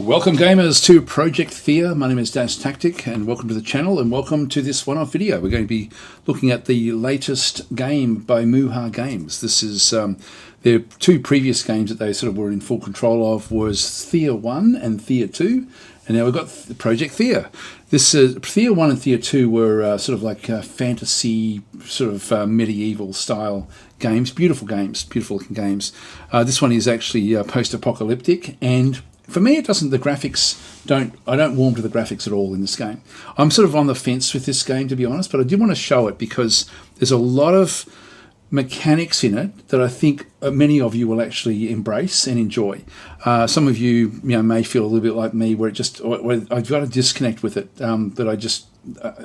Welcome gamers to Project Thea. My name is Das Tactic and welcome to the channel and welcome to this one-off video. We're going to be looking at the latest game by Muha Games. This is their two previous games that they sort of were in full control of was Thea 1 and Thea 2, and now we've got Project Thea. This Thea 1 and Thea 2 were sort of like fantasy, sort of medieval style games, beautiful looking games. This one is actually post-apocalyptic, and for me, I don't warm to the graphics at all in this game. I'm sort of on the fence with this game, to be honest, but I did want to show it because there's a lot of mechanics in it that I think many of you will actually embrace and enjoy. Some of you, may feel a little bit like me, where I've got a disconnect with it, that I just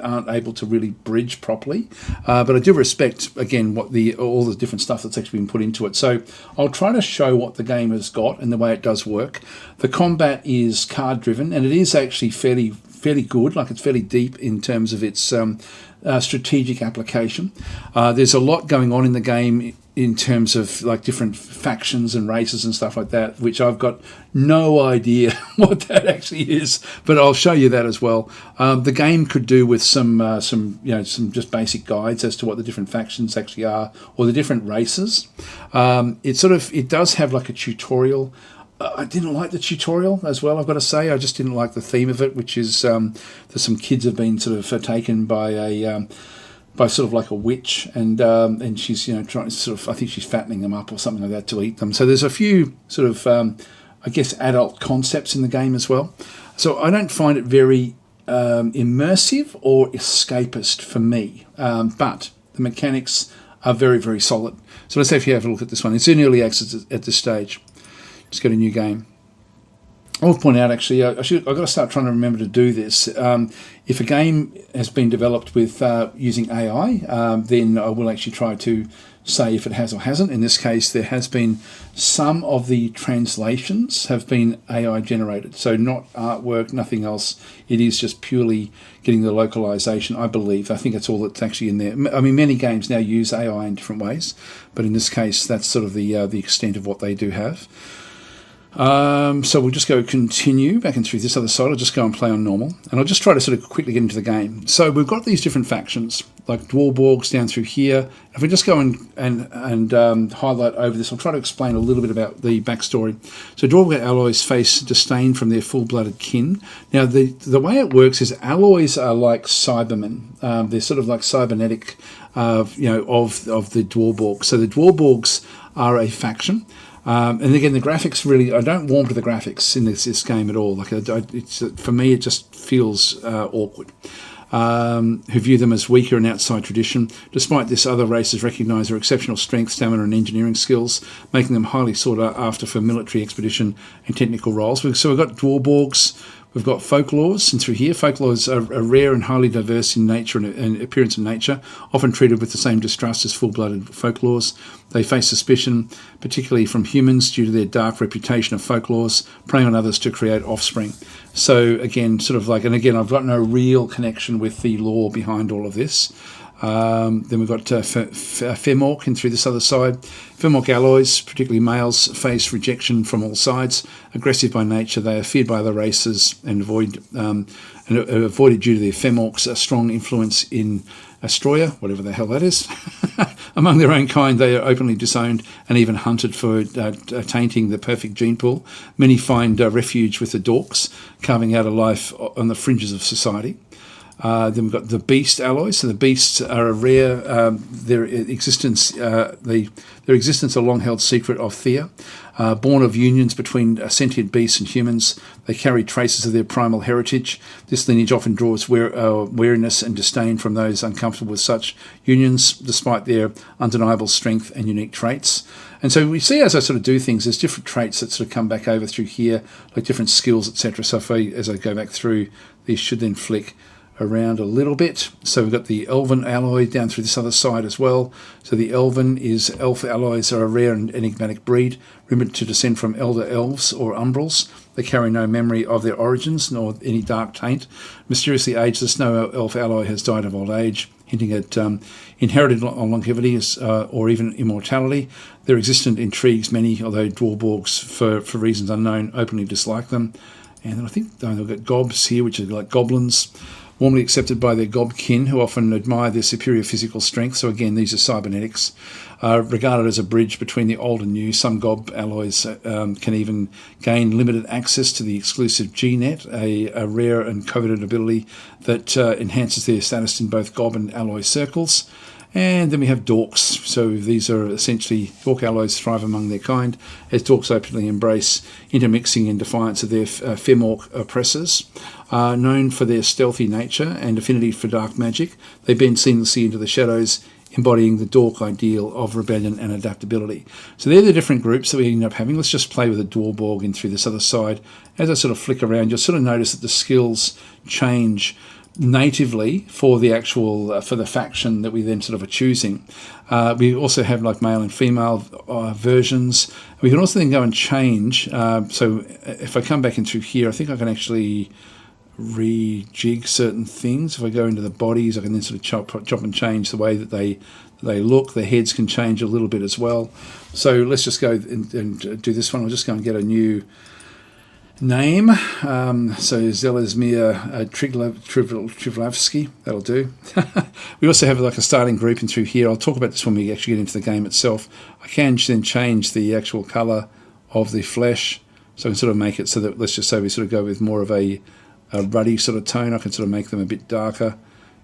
aren't able to really bridge properly. But I do respect, again, all the different stuff that's actually been put into it. So I'll try to show what the game has got and the way it does work. The combat is card driven, and it is actually fairly good. Like, it's fairly deep in terms of its strategic application. There's a lot going on in the game in terms of like different factions and races and stuff like that, which I've got no idea what that actually is, but I'll show you that as well. The game could do with some just basic guides as to what the different factions actually are, or the different races. It does have like a tutorial. I didn't like the tutorial as well, I've got to say. I just didn't like the theme of it, which is that some kids have been sort of taken by sort of like a witch, and she's trying to sort of, I think she's fattening them up or something like that to eat them. So there's a few sort of I guess adult concepts in the game as well. So I don't find it very immersive or escapist for me, but the mechanics are very, very solid. So let's say if you have a look at this one. It's in early access at this stage. Just got a new game. I'll point out, actually, I've got to start trying to remember to do this. If a game has been developed with using AI, then I will actually try to say if it has or hasn't. In this case, there has been some of the translations have been AI generated, so not artwork, nothing else. It is just purely getting the localization, I believe. I think that's all that's actually in there. I mean, many games now use AI in different ways, but in this case, that's sort of the extent of what they do have. So we'll just go continue back and through this other side. I'll just go and play on normal, and I'll just try to sort of quickly get into the game. So we've got these different factions, like Dwarborgs down through here. If we just go and highlight over this, I'll try to explain a little bit about the backstory. So Dwarborg alloys face disdain from their full-blooded kin. Now, the way it works is alloys are like Cybermen. They're sort of like cybernetic, of the Dwarborg. So the Dwarborgs are a faction. And again, the graphics really, I don't warm to the graphics in this game at all. Like, for me, it just feels awkward. Who view them as weaker and outside tradition. Despite this, other races recognise their exceptional strength, stamina and engineering skills, making them highly sought after for military expedition and technical roles. So we've got Dwarborgs, we've got folklores, and through here, folklores are rare and highly diverse in nature and appearance and nature, often treated with the same distrust as full-blooded folklores. They face suspicion, particularly from humans, due to their dark reputation of folklores, preying on others to create offspring. So again, sort of like, and again, I've got no real connection with the lore behind all of this. Then we've got Femork in through this other side. Femork alloys, particularly males, face rejection from all sides. Aggressive by nature, they are feared by other races and avoided due to their Femork's strong influence in Astroya, whatever the hell that is. Among their own kind, they are openly disowned and even hunted for tainting the perfect gene pool. Many find refuge with the Dorks, carving out a life on the fringes of society. Then we've got the beast alloys. So the beasts are a rare, their existence a long-held secret of Thea. Born of unions between sentient beasts and humans, they carry traces of their primal heritage. This lineage often draws wariness and disdain from those uncomfortable with such unions, despite their undeniable strength and unique traits. And so we see, as I sort of do things, there's different traits that sort of come back over through here, like different skills, etc. So as I go back through, these should then flick around a little bit. So we've got the Elven alloy down through this other side as well. So the Elven elf alloys are a rare and enigmatic breed, rumored to descend from elder elves or umbrals. They carry no memory of their origins nor any dark taint. Mysteriously ageless, no elf alloy has died of old age, hinting at inherited longevity or even immortality. Their existence intrigues many, although Dwarborgs, for reasons unknown, openly dislike them. And then I think they've got gobs here, which are like goblins, warmly accepted by their gob kin, who often admire their superior physical strength. So again, these are cybernetics, regarded as a bridge between the old and new. Some gob alloys can even gain limited access to the exclusive G-net, a rare and coveted ability that enhances their status in both gob and alloy circles. And then we have dorks. So these are essentially orc alloys thrive among their kind, as dorks openly embrace intermixing in defiance of their femorc oppressors. Known for their stealthy nature and affinity for dark magic, they bend seamlessly into the shadows, embodying the dork ideal of rebellion and adaptability. So they're the different groups that we end up having. Let's just play with a Dwarborg in through this other side. As I sort of flick around, you'll sort of notice that the skills change natively for the actual for the faction that we then sort of are choosing. We also have like male and female versions. We can also then go and change. So if I come back in through here, I think I can actually rejig certain things. If I go into the bodies, I can then sort of chop and change the way that they look. The heads can change a little bit as well. So let's just go and do this one. I'll just go and get a new name. So Zelazmir Trivlavsky, that'll do. We also have like a starting group in through here. I'll talk about this when we actually get into the game itself. I can then change the actual colour of the flesh, so I can sort of make it so that, let's just say we sort of go with more of a ruddy sort of tone. I can sort of make them a bit darker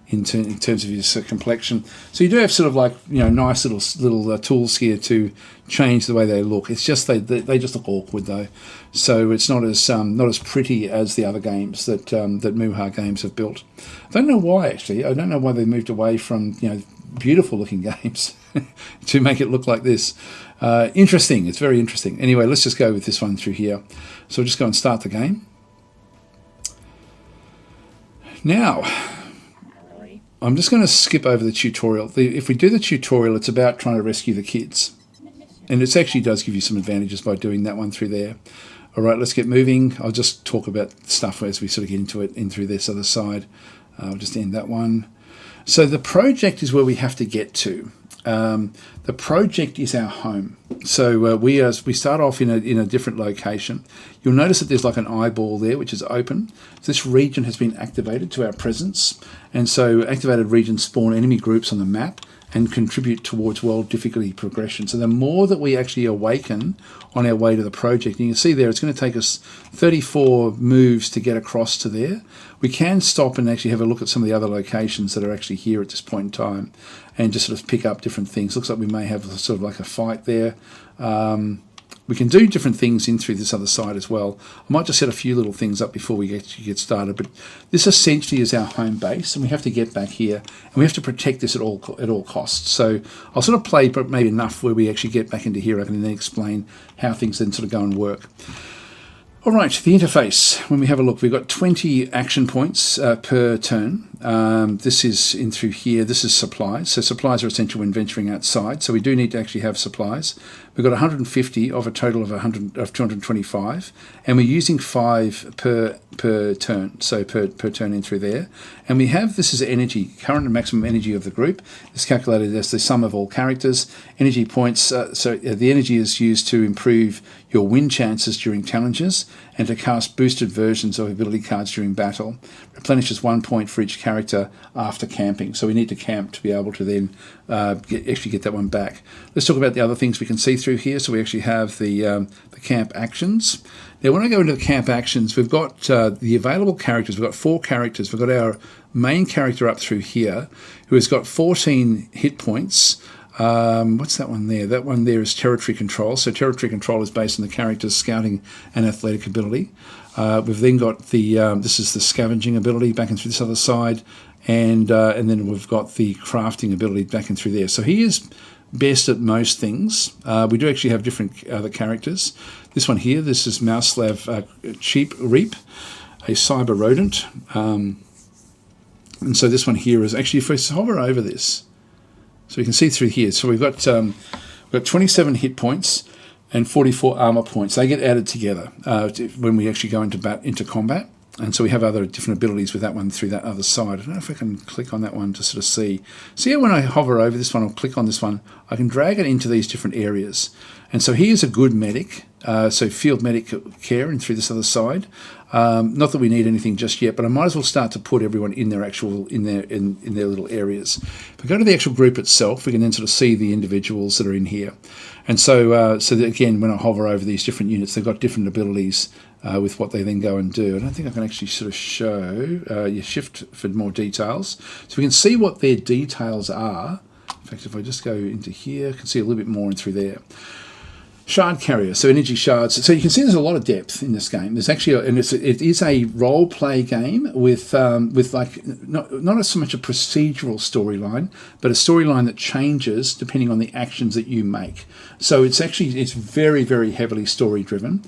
in terms of his complexion. So you do have sort of like, you know, nice little tools here to change the way they look. It's just they just look awkward though, so it's not as pretty as the other games that that Muha Games have built. I don't know why actually. I don't know why they moved away from, you know, beautiful looking games to make it look like this. Interesting. It's very interesting. Anyway, let's just go with this one through here. So we'll just go and start the game now. I'm just going to skip over the tutorial. If we do the tutorial, it's about trying to rescue the kids. And it actually does give you some advantages by doing that one through there. All right, let's get moving. I'll just talk about stuff as we sort of get into it in through this other side. I'll just end that one. So the project is where we have to get to. The project is our home. So we start off in a different location. You'll notice that there's like an eyeball there, which is open. So this region has been activated to our presence. And so activated regions spawn enemy groups on the map and contribute towards world difficulty progression. So the more that we actually awaken on our way to the project, and you can see there, it's going to take us 34 moves to get across to there. We can stop and actually have a look at some of the other locations that are actually here at this point in time and just sort of pick up different things. Looks like we may have sort of like a fight there. We can do different things in through this other side as well. I might just set a few little things up before we get started, but this essentially is our home base, and we have to get back here, and we have to protect this at all costs. So I'll sort of play maybe enough where we actually get back into here. I can then explain how things then sort of go and work. All right, the interface, when we have a look, we've got 20 action points per turn. This is in through here. This is supplies. So supplies are essential when venturing outside. So we do need to actually have supplies. We've got 150 of a total of 225, and we're using 5 per turn. So per turn in through there. And we have, this is energy, current and maximum energy of the group. It's calculated as the sum of all characters. Energy points, so the energy is used to improve your win chances during challenges and to cast boosted versions of ability cards during battle. Replenishes 1 point for each character after camping. So we need to camp to be able to then actually get that one back. Let's talk about the other things we can see through here. So we actually have the camp actions. Now when I go into the camp actions, we've got the available characters. We've got 4 characters. We've got our main character up through here who has got 14 hit points. What's that one there? That one there is territory control. So territory control is based on the character's scouting and athletic ability. We've then got the this is the scavenging ability back in through this other side, and then we've got the crafting ability back in through there. So he is best at most things. We do actually have different other characters. This one here, this is Mouslav Cheap Reap, a cyber rodent, and so this one here is actually, if we hover over this, so you can see through here. So we've got 27 hit points and 44 armor points. They get added together when we actually go into combat. And so we have other different abilities with that one through that other side. I don't know if I can click on that one to sort of see. See how when I hover over this one or click on this one, I can drag it into these different areas. And so here's a good medic, so field medic care and through this other side. Not that we need anything just yet, but I might as well start to put everyone in their actual in their little areas. If we go to the actual group itself, we can then sort of see the individuals that are in here. And so so that again, when I hover over these different units, they've got different abilities with what they then go and do. I don't think I can actually sort of show you shift for more details, so we can see what their details are. In fact, if I just go into here, I can see a little bit more in through there. Shard carrier, so energy shards. So you can see there's a lot of depth in this game. There's actually, it is a role play game with like not so much a procedural storyline, but a storyline that changes depending on the actions that you make. So it's very, very heavily story driven.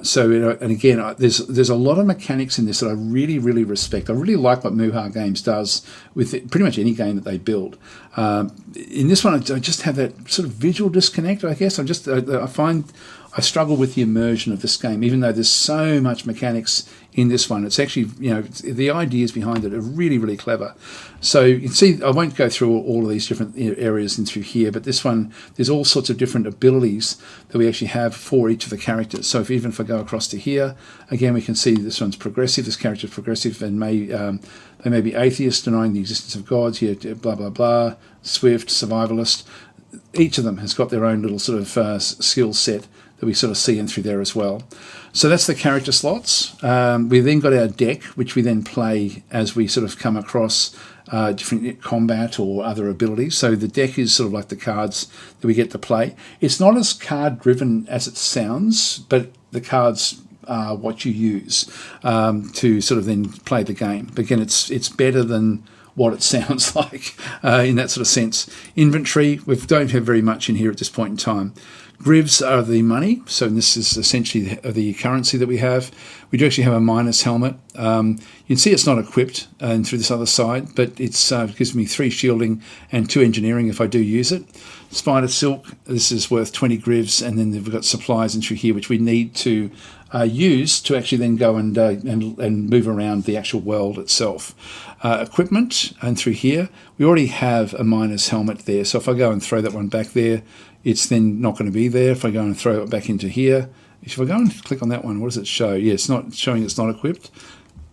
So and again, there's a lot of mechanics in this that I really, really respect. I really like what Muha Games does with pretty much any game that they build. In this one, I just have that sort of visual disconnect, I guess. I find I struggle with the immersion of this game, even though there's so much mechanics in this one. It's actually, the ideas behind it are really, really clever. So you can see, I won't go through all of these different areas in through here, but this one, there's all sorts of different abilities that we actually have for each of the characters. So even if I go across to here, again, we can see this one's progressive, this character's progressive, and they may be atheists, denying the existence of gods, here, blah, blah, blah, swift, survivalist. Each of them has got their own little sort of skill set that we sort of see in through there as well. So that's the character slots. We then got our deck, which we then play as we sort of come across different combat or other abilities. So the deck is sort of like the cards that we get to play. It's not as card driven as it sounds, but the cards are what you use to sort of then play the game. But again, it's better than what it sounds like in that sort of sense. Inventory, we don't have very much in here at this point in time. Grivs are the money, so this is essentially the currency that we have. We do actually have a minus helmet. You can see it's not equipped and through this other side, but it gives me 3 shielding and 2 engineering if I do use it. Spider silk, this is worth 20 grivs, and then we've got supplies in through here which we need to use to actually then go and move around the actual world itself. Equipment, and through here we already have a minus helmet there, so if I go and throw that one back there, it's then not going to be there. If I go and throw it back into here, if I go and click on that one, what does it show? Yeah, it's not showing, it's not equipped.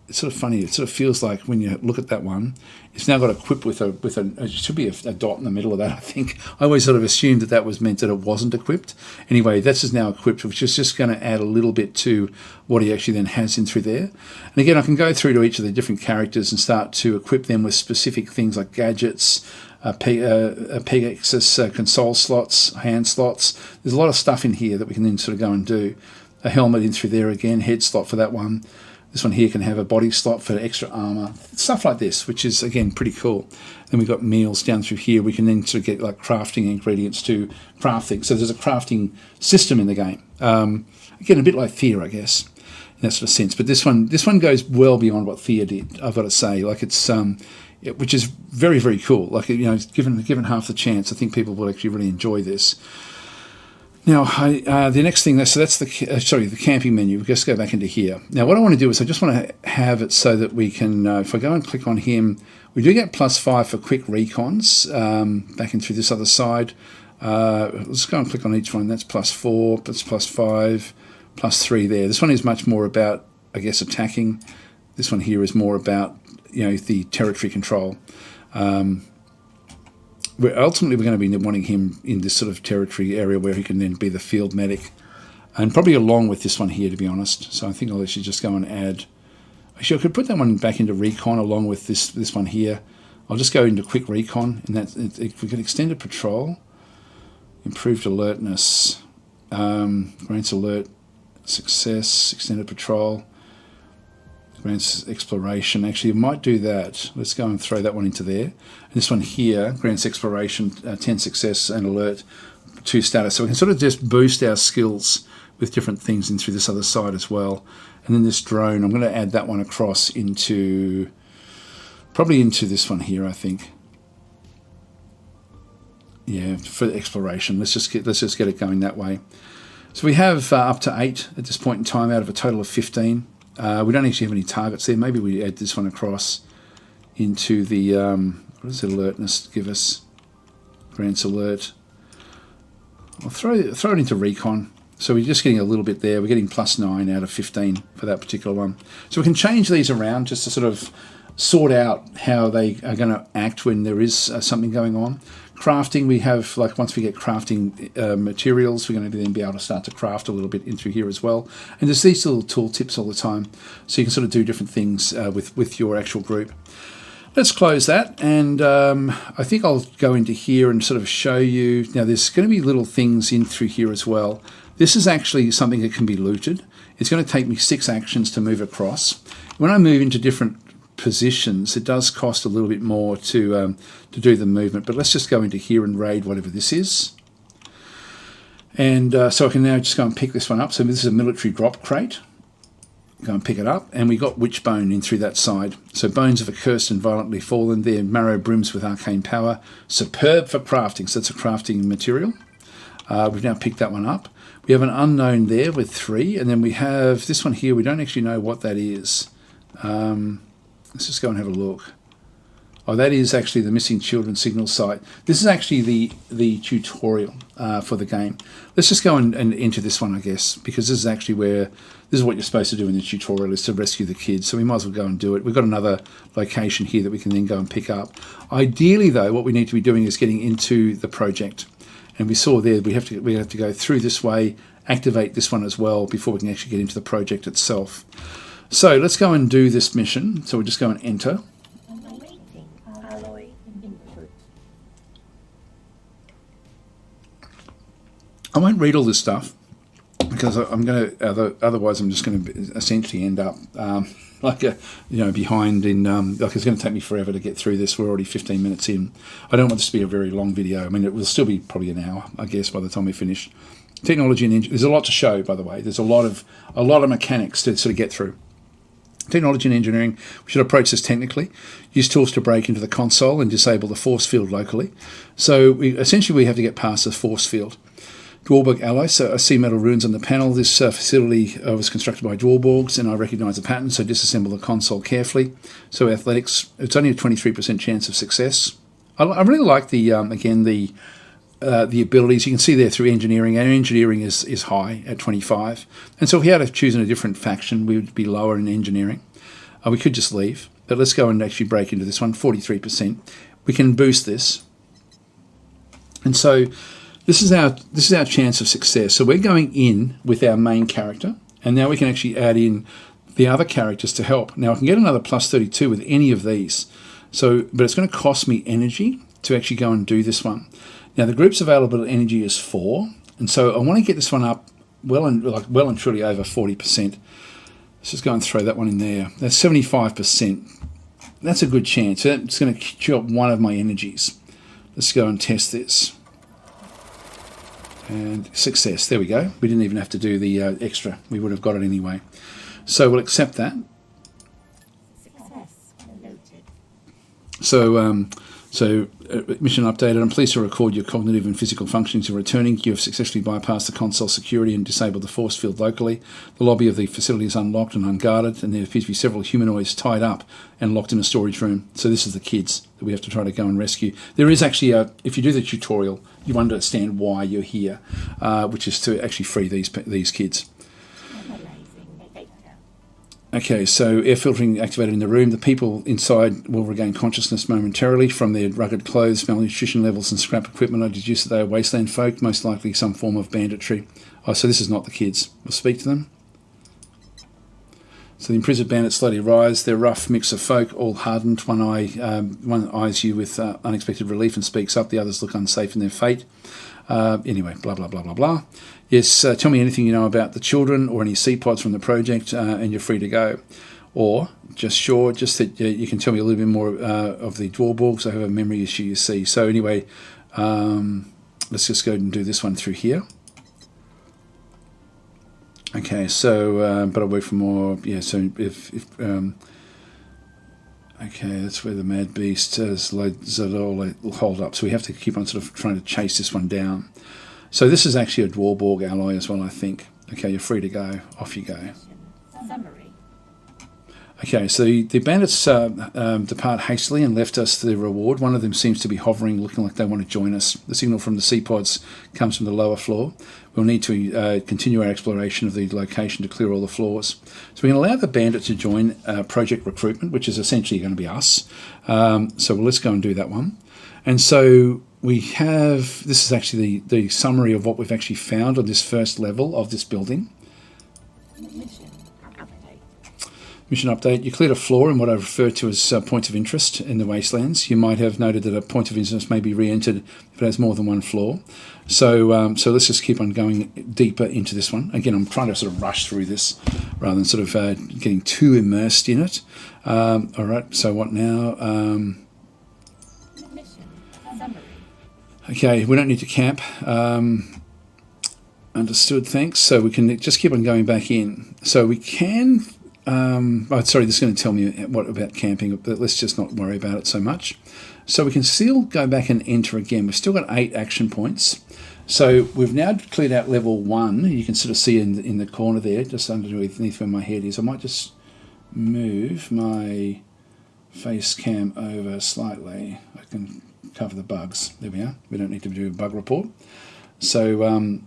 It's sort of funny. It sort of feels like when you look at that one, it's now got equipped with a it should be a dot in the middle of that, I think. I always sort of assumed that was meant that it wasn't equipped. Anyway, this is now equipped, which is just going to add a little bit to what he actually then has in through there. And again, I can go through to each of the different characters and start to equip them with specific things like gadgets, Pegasus console slots, hand slots. There's a lot of stuff in here that we can then sort of go and do. A helmet in through there again, head slot for that one. This one here can have a body slot for extra armor, stuff like this, which is again pretty cool. Then we've got meals down through here. We can then sort of get like crafting ingredients to craft things. So there's a crafting system in the game. Again, a bit like Thea, I guess, in that sort of sense. But this one goes well beyond what Thea did, I've got to say. Like it's which is very, very cool. Like, given half the chance, I think people will actually really enjoy this. Now, the next thing, so that's the camping menu. We just go back into here. Now, what I want to do is I just want to have it so that we can, if I go and click on him, we do get +5 for quick recons back in through this other side. Let's go and click on each one. That's +4, that's +5, +3 there. This one is much more about, I guess, attacking. This one here is more about the territory control. Ultimately, we're going to be wanting him in this sort of territory area where he can then be the field medic, and probably along with this one here, to be honest. So I think I'll actually just go and add. Actually, I could put that one back into recon along with this one here. I'll just go into quick recon, and if we get extended patrol, improved alertness, grants alert success, extended patrol. Grants exploration. Actually, it might do that. Let's go and throw that one into there. And this one here grants exploration, 10 success and alert, 2 status. So we can sort of just boost our skills with different things in through this other side as well. And then this drone, I'm going to add that one across probably into this one here, I think. Yeah, for exploration. Let's just get it going that way. So we have up to 8 at this point in time out of a total of 15. We don't actually have any targets there. Maybe we add this one across into the, what does alertness give us? Grants alert. I'll throw it into recon. So we're just getting a little bit there. We're getting +9 out of 15 for that particular one. So we can change these around just to sort of sort out how they are going to act when there is something going on. Crafting, we have, like, once we get crafting materials, we're going to then be able to start to craft a little bit into here as well. And there's these little tool tips all the time, so you can sort of do different things with your actual group. Let's close that, and I think I'll go into here and sort of show you. Now, there's going to be little things in through here as well. This is actually something that can be looted. It's going to take me 6 actions to move across. When I move into different positions, it does cost a little bit more to do the movement, but let's just go into here and raid whatever this is. And so I can now just go and pick this one up. So this is a military drop crate. Go and pick it up, and we got witch bone in through that side. So bones of a cursed and violently fallen, their marrow brims with arcane power, superb for crafting. So that's a crafting material. We've now picked that one up. We have an unknown there with 3, and then we have this one here. We don't actually know what that is. Let's just go and have a look. Oh, that is actually the missing children signal site. This is actually the tutorial for the game. Let's just go and enter this one, I guess, because this is actually where, this is what you're supposed to do in the tutorial, is to rescue the kids. So we might as well go and do it. We've got another location here that we can then go and pick up. Ideally, though, what we need to be doing is getting into the project. And we saw there we have to go through this way, activate this one as well before we can actually get into the project itself. So let's go and do this mission. So we'll just go and enter. I won't read all this stuff because I'm going to. Otherwise, I'm just going to essentially end up behind in. Like, it's going to take me forever to get through this. We're already 15 minutes in. I don't want this to be a very long video. I mean, it will still be probably an hour, I guess, by the time we finish. Technology and there's a lot to show, by the way. There's a lot of mechanics to sort of get through. Technology and engineering, we should approach this technically. Use tools to break into the console and disable the force field locally. So we have to get past the force field. Dwarborg alloys, so I see metal runes on the panel. This facility was constructed by Dwarborgs, and I recognise the pattern, so disassemble the console carefully. So athletics, it's only a 23% chance of success. I really like the abilities. You can see there through engineering. Our engineering is high at 25. And so if we had to choose in a different faction, we would be lower in engineering. We could just leave. But let's go and actually break into this one, 43%. We can boost this. And so this is our chance of success. So we're going in with our main character, and now we can actually add in the other characters to help. Now I can get another +32 with any of these. But it's going to cost me energy to actually go and do this one. Now the group's available energy is 4, and so I want to get this one up well and truly over 40%. Let's just go and throw that one in there. That's 75%. That's a good chance. It's going to chew up one of my energies. Let's go and test this. And success. There we go. We didn't even have to do the extra. We would have got it anyway. So we'll accept that. Success noted. So mission updated. I'm pleased to record your cognitive and physical functions are returning. You have successfully bypassed the console security and disabled the force field locally. The lobby of the facility is unlocked and unguarded, and there appears to be several humanoids tied up and locked in a storage room. So this is the kids that we have to try to go and rescue. There is actually if you do the tutorial, you understand why you're here, which is to actually free these kids. Okay, so air filtering activated in the room. The people inside will regain consciousness momentarily from their rugged clothes, malnutrition levels, and scrap equipment. I deduce that they are wasteland folk, most likely some form of banditry. Oh, so this is not the kids. We'll speak to them. So the imprisoned bandits slowly rise. They're a rough mix of folk, all hardened. One eyes you with unexpected relief and speaks up. The others look unsafe in their fate. Anyway, blah, blah, blah, blah, blah. Yes, tell me anything you know about the children or any sea pods from the project, and you're free to go. Or just that you can tell me a little bit more of the Dwarborgs. I have a memory issue, you see. So anyway, let's just go and do this one through here. Okay, so, but I'll wait for more. Yeah, so okay, that's where the Mad Beast will hold up. So we have to keep on sort of trying to chase this one down. So this is actually a Dwarborg alloy as well, I think. Okay, you're free to go. Off you go. Summary. Okay, so the bandits depart hastily and left us the reward. One of them seems to be hovering, looking like they want to join us. The signal from the sea pods comes from the lower floor. We'll need to continue our exploration of the location to clear all the floors. So we're going to allow the bandit to join project recruitment, which is essentially going to be us. So let's go and do that one. And so we have, this is actually the summary of what we've actually found on this first level of this building. Mission update. You cleared a floor in what I refer to as points of interest in the wastelands. You might have noted that a point of interest may be re-entered if it has more than one floor. So so let's just keep on going deeper into this one. Again, I'm trying to sort of rush through this rather than sort of getting too immersed in it. All right, so what now? Okay, we don't need to camp. Understood, thanks. So we can just keep on going back in. So we can... sorry, this is going to tell me what about camping, but let's just not worry about it so much. So we can still go back and enter again. We've still got 8 action points. So we've now cleared out level 1. You can sort of see in the corner there, just underneath where my head is. I might just move my face cam over slightly. I can cover the bugs. There we are. We don't need to do a bug report. So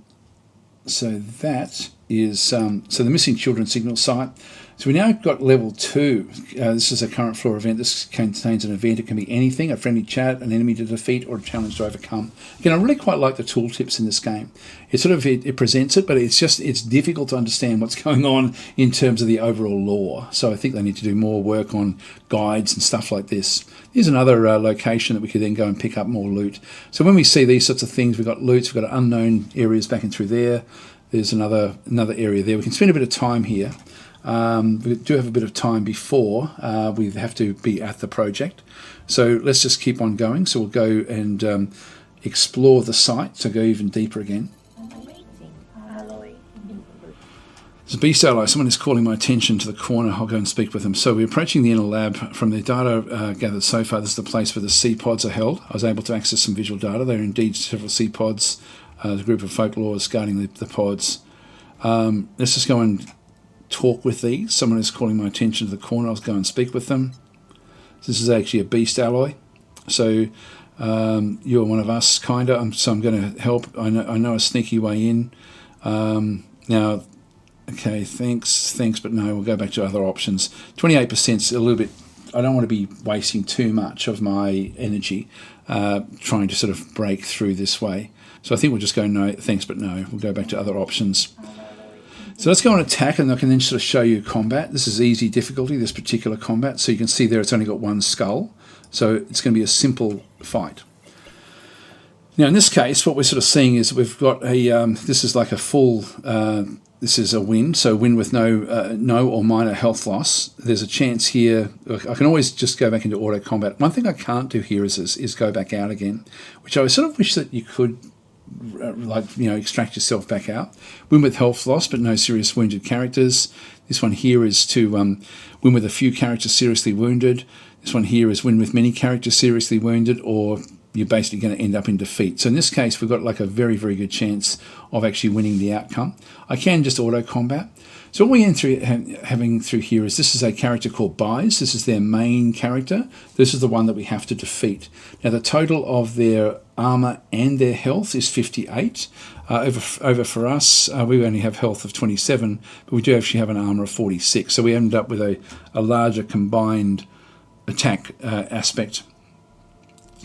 so that is so the missing children signal site. So we now got level 2. This is a current floor event. This contains an event. It can be anything: a friendly chat, an enemy to defeat, or a challenge to overcome. Again, I really quite like the tooltips in this game. It sort of it presents it, but it's difficult to understand what's going on in terms of the overall lore. So I think they need to do more work on guides and stuff like this. Here's another location that we could then go and pick up more loot. So when we see these sorts of things, we've got loots, we've got unknown areas back and through there. There's another area there. We can spend a bit of time here. We do have a bit of time before we have to be at the project. So let's just keep on going. So we'll go and explore the site, so go even deeper again. There's a beast ally. Someone is calling my attention to the corner. I'll go and speak with them. So we're approaching the inner lab. From the data gathered so far, this is the place where the sea pods are held. I was able to access some visual data. There are indeed several sea pods. There's a group of folklores guarding the pods. Let's just go and talk with these. Someone is calling my attention to the corner. I'll go and speak with them. This is actually a beast alloy. So you're one of us, kind of. So I'm going to help. I know a sneaky way in. Now, okay, thanks, but no, we'll go back to other options. 28% is a little bit... I don't want to be wasting too much of my energy trying to sort of break through this way. So I think we'll just go no, thanks, but no. We'll go back to other options. So let's go on attack, and I can then sort of show you combat. This is easy difficulty, this particular combat. So you can see there it's only got one skull. So it's going to be a simple fight. Now in this case, what we're sort of seeing is we've got a, this is like a full, this is a win. So win with no or minor health loss. There's a chance here. I can always just go back into auto combat. One thing I can't do here is go back out again, which I sort of wish that you could, extract yourself back out. Win with health loss, but no serious wounded characters. This one here is to win with a few characters seriously wounded. This one here is win with many characters seriously wounded, or you're basically going to end up in defeat. So in this case, we've got like a very, very good chance of actually winning the outcome. I can just auto combat. So what we're having through here is this is a character called Buys. This is their main character. This is the one that we have to defeat. Now the total of their armor and their health is 58. Over for us, we only have health of 27, but we do actually have an armor of 46. So we end up with a larger combined attack aspect.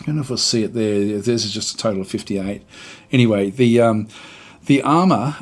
I don't know if we'll see it there. This is just a total of 58. Anyway, the armor,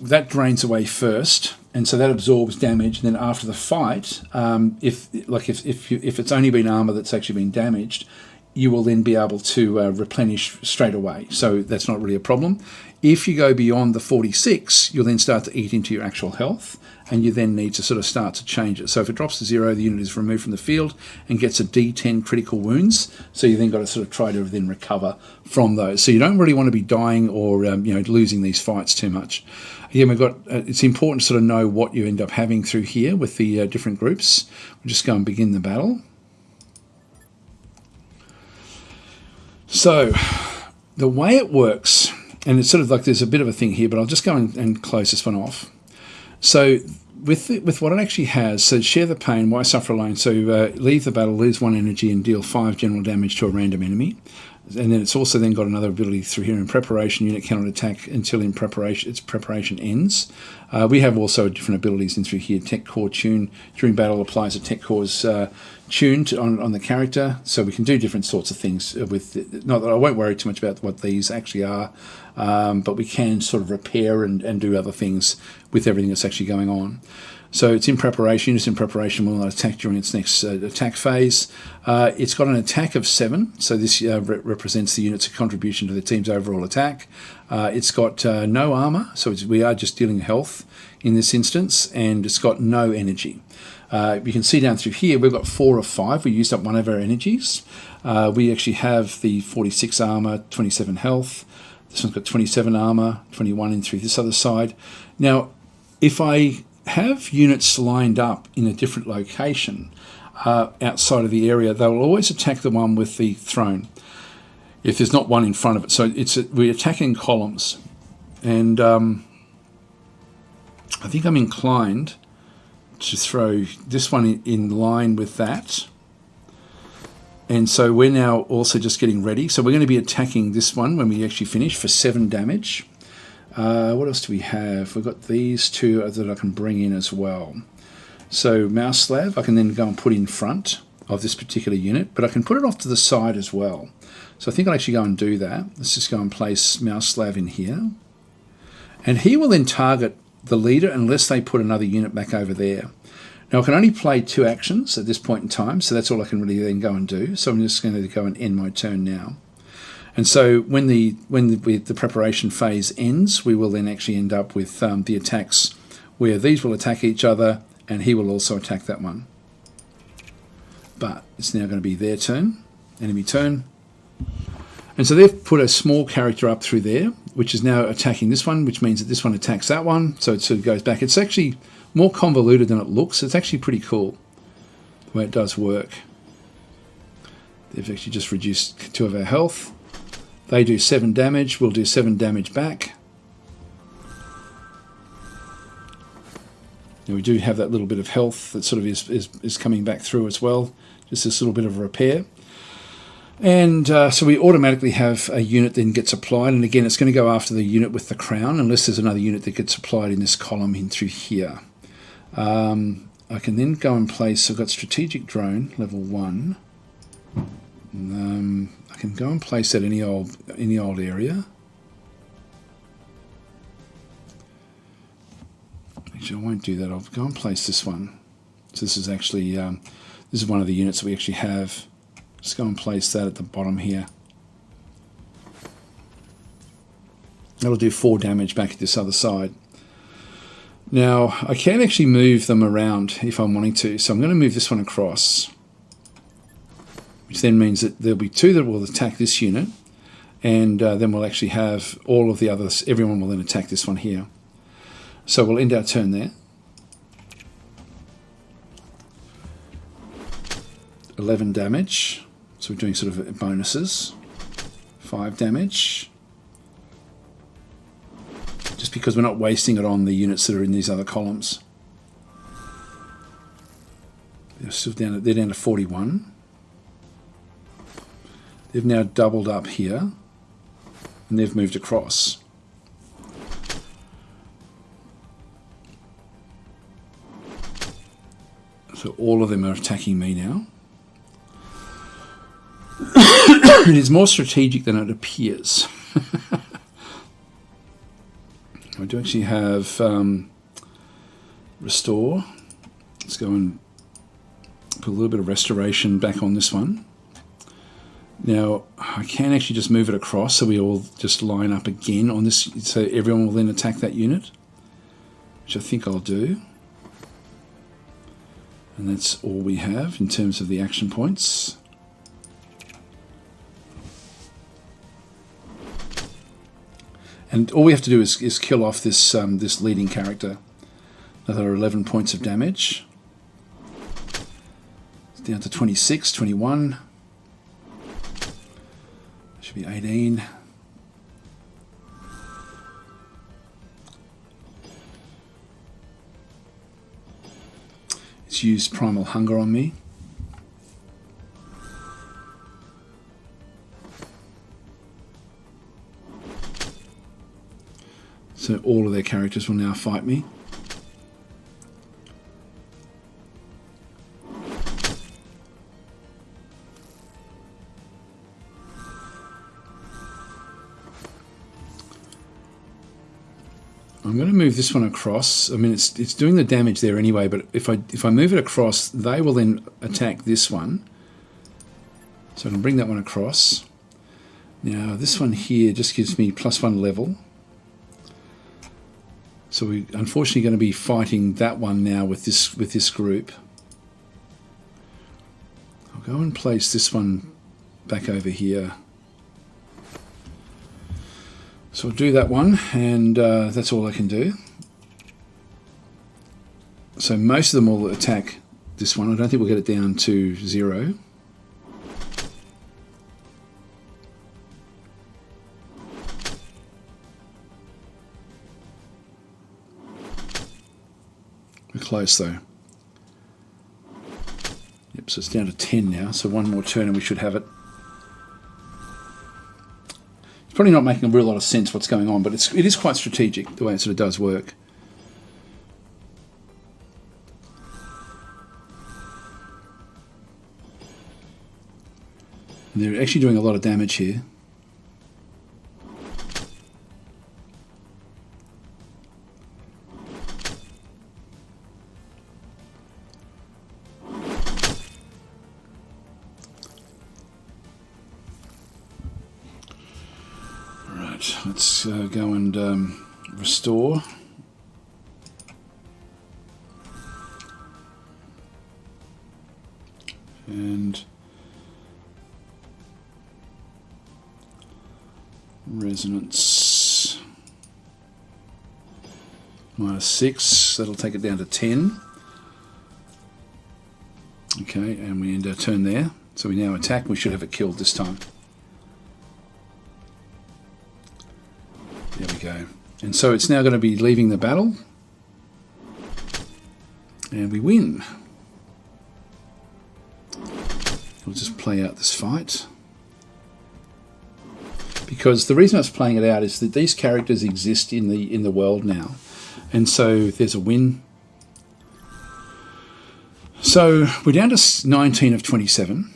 that drains away first, and so that absorbs damage. And then after the fight, if it's only been armor that's actually been damaged, you will then be able to replenish straight away. So that's not really a problem. If you go beyond the 46, you'll then start to eat into your actual health, and you then need to sort of start to change it. So if it drops to 0, the unit is removed from the field and gets a D10 critical wounds. So you then got to sort of try to then recover from those. So you don't really want to be dying or losing these fights too much. Again, we've got. It's important to sort of know what you end up having through here with the different groups. We'll just go and begin the battle. So the way it works, and it's sort of like there's a bit of a thing here, but I'll just go and close this one off. So with what it actually has, so share the pain, why suffer alone? So leave the battle, lose 1 energy, and deal 5 general damage to a random enemy. And then it's also then got another ability through here. In preparation, unit cannot attack until its preparation ends. We have also different abilities in through here. Tech core tune during battle applies a tech core's tune on the character, so we can do different sorts of things with. Not that I won't worry too much about what these actually are, but we can sort of repair and do other things with everything that's actually going on. So it's in preparation. Units in preparation will not attack during its next attack phase. It's got an attack of 7, so this represents the unit's contribution to the team's overall attack. It's got no armor, so we are just dealing health in this instance, and it's got no energy. You can see down through here, we've got 4 of 5. We used up one of our energies. We actually have the 46 armor, 27 health. This one's got 27 armor, 21 in through this other side. Now, if I have units lined up in a different location outside of the area, they will always attack the one with the throne if there's not one in front of it. So we're attacking columns, and I think I'm inclined to throw this one in line with that. And so we're now also just getting ready. So we're going to be attacking this one when we actually finish for 7 damage. What else do we have? We've got these 2 that I can bring in as well. So mouse slab I can then go and put in front of this particular unit, but I can put it off to the side as well. So I think I'll actually go and do that. Let's just go and place mouse slab in here. And he will then target the leader unless they put another unit back over there. Now I can only play 2 actions at this point in time, so that's all I can really then go and do. So I'm just going to go and end my turn now. And so when the preparation phase ends, we will then actually end up with the attacks where these will attack each other, and he will also attack that one. But it's now going to be their turn, enemy turn. And so they've put a small character up through there, which is now attacking this one, which means that this one attacks that one, so it sort of goes back. It's actually more convoluted than it looks. It's actually pretty cool the way it does work. They've actually just reduced 2 of our health. They do 7 damage, we'll do 7 damage back. And we do have that little bit of health that sort of is coming back through as well. Just this little bit of repair. And so we automatically have a unit then gets applied. And again, it's going to go after the unit with the crown, unless there's another unit that gets applied in this column in through here. I can then go and place, I've got strategic drone, level 1. I can go and place that any old area. Actually, I won't do that. I'll go and place this one. So this is actually this is one of the units that we actually have. Just go and place that at the bottom here. That'll do 4 damage back at this other side. Now I can actually move them around if I'm wanting to. So I'm going to move this one across, which then means that there'll be 2 that will attack this unit, and then we'll actually have all of the others, everyone will then attack this one here. So we'll end our turn there. 11 damage, so we're doing sort of bonuses. 5 damage, just because we're not wasting it on the units that are in these other columns. They're still down, they're down to 41. They've now doubled up here, and they've moved across. So all of them are attacking me now. It is more strategic than it appears. I do actually have restore. Let's go and put a little bit of restoration back on this one. Now, I can actually just move it across so we all just line up again on this, so everyone will then attack that unit, which I think I'll do. And that's all we have in terms of the action points. And all we have to do is kill off this this leading character. Another 11 points of damage. It's down to 26, 21. Should be 18. It's used Primal Hunger on me. So all of their characters will now fight me. I'm going to move this one across. I mean, it's doing the damage there anyway, but if I move it across, they will then attack this one. So I can bring that one across. Now this one here just gives me +1 level. So we're unfortunately going to be fighting that one now with this group. I'll go and place this one back over here. So I'll do that one, and that's all I can do. So most of them will attack this one. I don't think we'll get it down to 0. We're close though. Yep, so it's down to 10 now, so one more turn and we should have it. It's probably not making a real lot of sense what's going on, but it is quite strategic the way it sort of does work. And they're actually doing a lot of damage here. Let's go and restore. And resonance -6, that'll take it down to 10. Okay, and we end our turn there. So we now attack, we should have it killed this time. There we go. And so it's now going to be leaving the battle. And we win. We'll just play out this fight. Because the reason I was playing it out is that these characters exist in the world now. And so there's a win. So we're down to 19 of 27.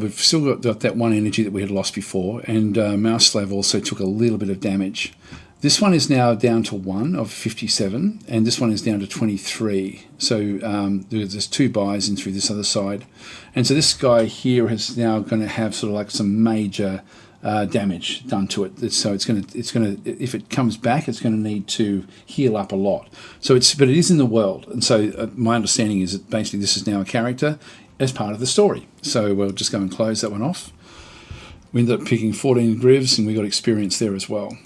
We've still got that one energy that we had lost before. And Mouseslav also took a little bit of damage. This one is now down to 1 of 57, and this one is down to 23. So there's 2 buys in through this other side. And so this guy here is now going to have sort of like some major damage done to it. So it's going to, if it comes back, it's going to need to heal up a lot. So but it is in the world. And so my understanding is that basically this is now a character as part of the story. So we'll just go and close that one off. We ended up picking 14 grivs, and we got experience there as well.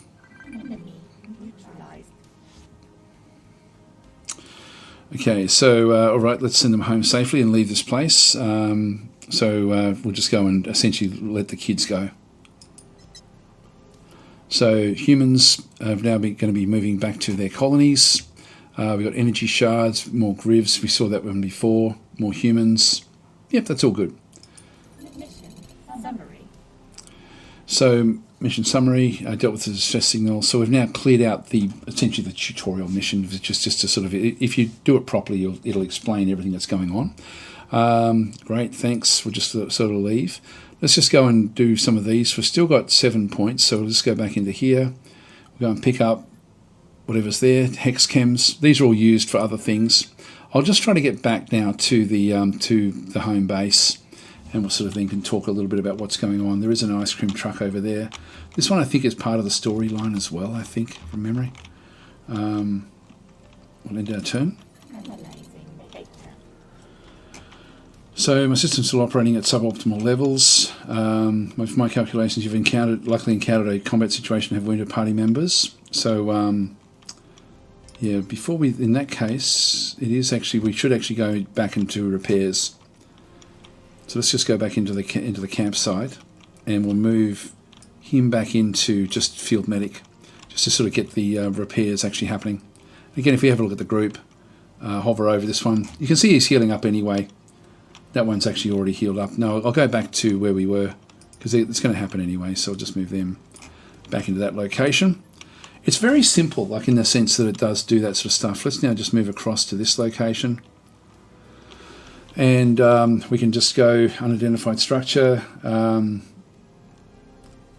Okay, so all right, let's send them home safely and leave this place. So we'll just go and essentially let the kids go. So humans are now going to be moving back to their colonies. We've got energy shards, more grivs. We saw that one before. More humans. Yep, that's all good. Mission summary. So mission summary, I dealt with the distress signal. So we've now cleared out essentially the tutorial mission, which is just to sort of, if you do it properly, it'll explain everything that's going on. Great, thanks. We'll just sort of leave. Let's just go and do some of these. We've still got 7 points, so we'll just go back into here. We'll go and pick up whatever's there, hex chems. These are all used for other things. I'll just try to get back now to the home base, and we'll sort of then can talk a little bit about what's going on. There is an ice cream truck over there. This one I think is part of the storyline as well, I think, from memory. We'll end our turn. So my system's still operating at suboptimal levels. With my calculations, you've likely encountered a combat situation, have wounded party members. So yeah, in that case, we should actually go back into repairs. So let's just go back into the campsite, and we'll move him back into just field medic, just to sort of get the repairs actually happening. Again, if we have a look at the group, hover over this one. You can see he's healing up anyway. That one's actually already healed up. No, I'll go back to where we were because it's going to happen anyway, so I'll just move them back into that location. It's very simple, like in the sense that it does do that sort of stuff. Let's now just move across to this location. And we can just go unidentified structure,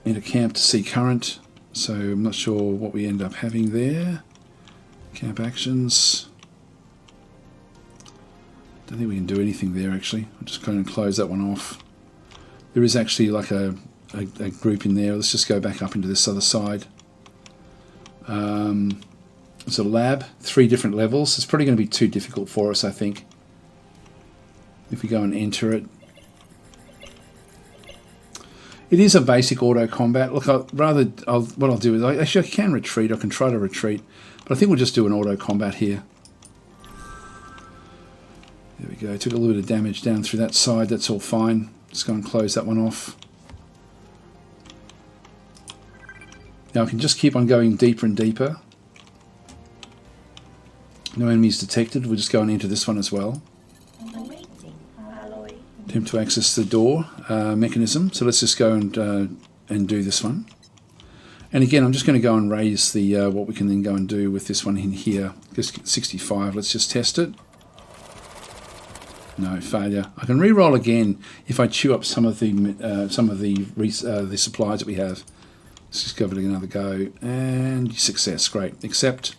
into camp to see current. So I'm not sure what we end up having there. Camp actions. Don't think we can do anything there actually. I'll just kind of close that one off. There is actually like a group in there. Let's just go back up into this other side. It's a lab, 3 different levels. It's probably going to be too difficult for us, I think. If we go and enter it. It is a basic auto combat. Look, what I'll do is, actually I can retreat. I can try to retreat. But I think we'll just do an auto combat here. There we go. Took a little bit of damage down through that side. That's all fine. Just go and close that one off. Now I can just keep on going deeper and deeper. No enemies detected. We'll just go and enter this one as well. Attempt to access the door mechanism. So let's just go and do this one. And again, I'm just going to go and raise the what we can then go and do with this one in here. Just 65. Let's just test it. No, failure. I can re-roll again if I chew up some of the supplies that we have. Let's just give it another go. And success. Great. Accept.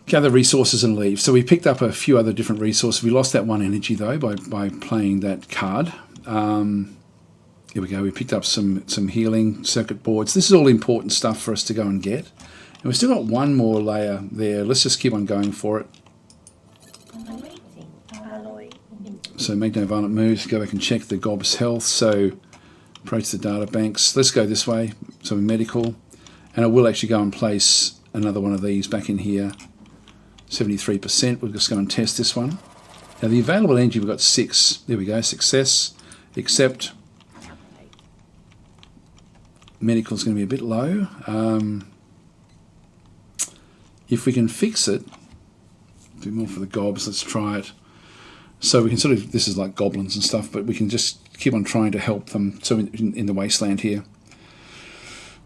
Gather resources and leave. So we picked up a few other different resources. We lost that 1 energy though by playing that card. Here we go. We picked up some healing circuit boards. This is all important stuff for us to go and get. And we've still got 1 more layer there. Let's just keep on going for it. So make no violent moves. Go back and check the gob's health. So approach the data banks. Let's go this way. So medical. And I will actually go and place another one of these back in here. 73%. We'll just go and test this one. Now the available energy, we've got 6. There we go. Success. Accept. Medical is going to be a bit low. If we can fix it, do more for the gobs. Let's try it. So we can sort of, this is like goblins and stuff, but we can just keep on trying to help them. So in the wasteland here,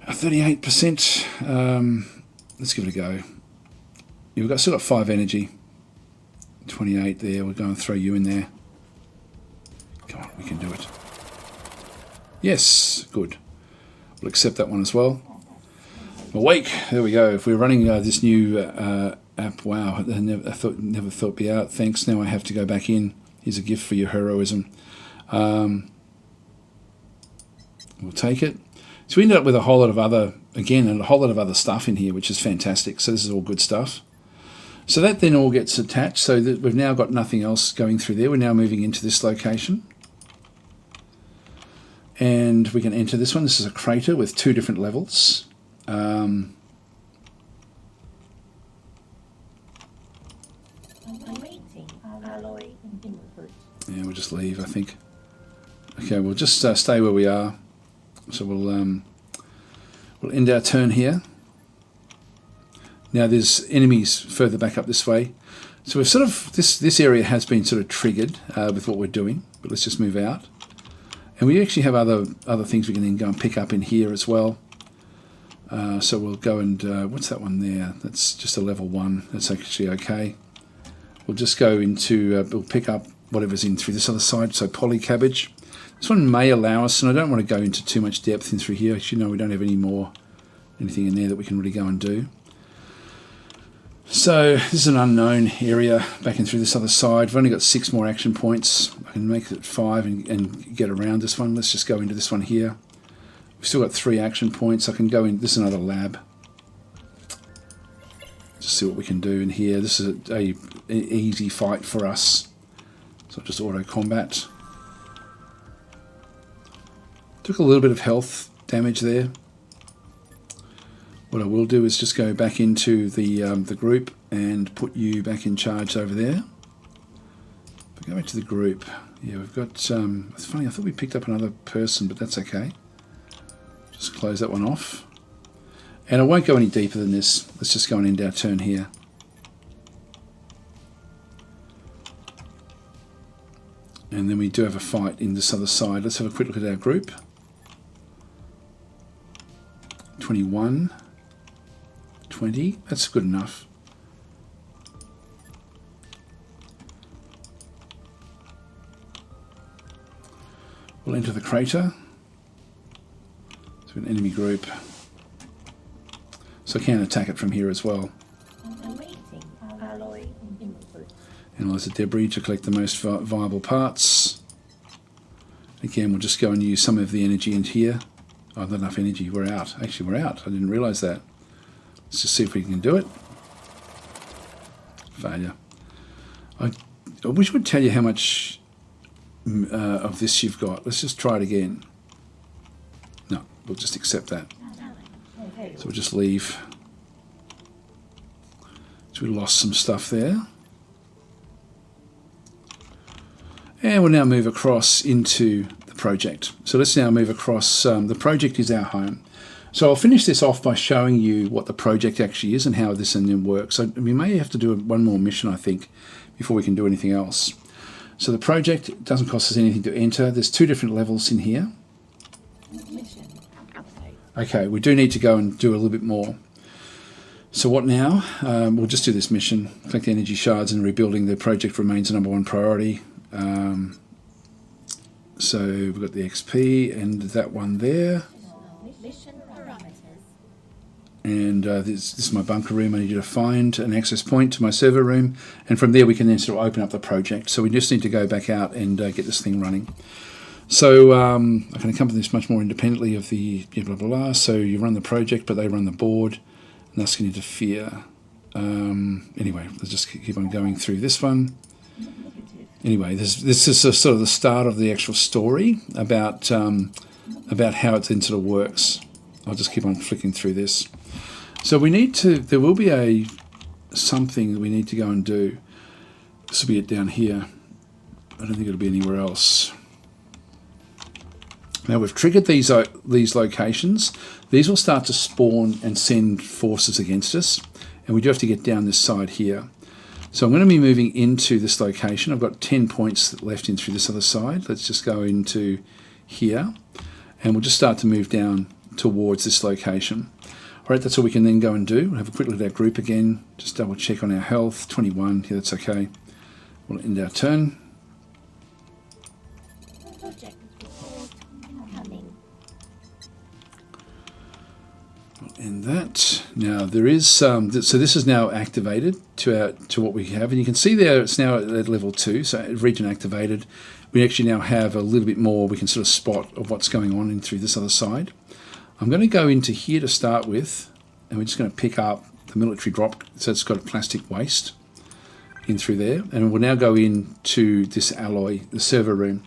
38%. Let's give it a go. Yeah, we've still got 5 energy. 28 there. We'll go and throw you in there. Come on, we can do it. Yes, good. We'll accept that one as well. Awake. There we go. If we're running this new app, wow, I never thought it'd be out. Thanks. Now I have to go back in. Here's a gift for your heroism. We'll take it. So we ended up with a whole lot of other stuff in here, which is fantastic. So this is all good stuff. So that then all gets attached. So that we've now got nothing else going through there. We're now moving into this location. And we can enter this one. This is a crater with 2 different levels. Yeah, we'll just leave, I think. Okay, we'll just stay where we are. So we'll end our turn here. Now there's enemies further back up this way. So we've sort of, this area has been sort of triggered with what we're doing, but let's just move out. And we actually have other things we can then go and pick up in here as well. So we'll go and, what's that one there? That's just a level 1. That's actually okay. We'll just go into, we'll pick up whatever's in through this other side. So poly cabbage. This one may allow us, and I don't want to go into too much depth in through here. Actually, no, we don't have anything in there that we can really go and do. So this is an unknown area back in through this other side. We've only got 6 more action points. I can make it 5 and get around this one. Let's just go into this one here. We've still got 3 action points. I can go in. This is another lab. Just see what we can do in here. This is an easy fight for us. So just auto combat. Took a little bit of health damage there. What I will do is just go back into the group and put you back in charge over there. But go back to the group. Yeah, we've got. It's funny. I thought we picked up another person, but that's okay. Just close that one off. And I won't go any deeper than this. Let's just go and end our turn here. And then we do have a fight in this other side. Let's have a quick look at our group. 21, 20, that's good enough. We'll enter the crater. So an enemy group. So I can attack it from here as well. Awaiting alloy input. Analyze the debris to collect the most viable parts. Again, we'll just go and use some of the energy into here. Oh, not enough energy. We're out. Actually, we're out. I didn't realise that. Let's just see if we can do it. Failure. I wish it would tell you how much of this you've got. Let's just try it again. No, we'll just accept that. So we'll just leave. So we lost some stuff there. And we'll now move across into the project. So let's now move across. The project is our home. So I'll finish this off by showing you what the project actually is and how this engine works. So we may have to do one more mission, I think, before we can do anything else. So the project doesn't cost us anything to enter. There's 2 different levels in here. Mission. Okay, we do need to go and do a little bit more. So what now? We'll just do this mission. Collect the energy shards and rebuilding the project remains the #1 priority. So we've got the XP and that one there. Mission parameters. And this is my bunker room. I need you to find an access point to my server room. And from there we can then sort of open up the project. So we just need to go back out and get this thing running. So I can accompany this much more independently of the blah, blah, blah. So you run the project, but they run the board. And that's going to interfere. Anyway, let's just keep on going through this one. Anyway, this is sort of the start of the actual story about how it then sort of works. I'll just keep on flicking through this. So we need to. There will be something that we need to go and do. This will be it down here. I don't think it'll be anywhere else. Now we've triggered these locations. These will start to spawn and send forces against us, and we do have to get down this side here. So I'm going to be moving into this location. I've got 10 points left in through this other side. Let's just go into here, and we'll just start to move down towards this location. All right, that's all we can then go and do. We'll have a quick look at our group again. Just double check on our health. 21. Yeah, that's okay. We'll end our turn. Project report coming. And that now there is so this is now activated to what we have, and you can see there it's now at level 2, so region activated. We actually now have a little bit more. We can sort of spot of what's going on in through this other side. I'm going to go into here to start with, and we're just going to pick up the military drop. So it's got a plastic waste in through there, and we'll now go into this alloy, the server room.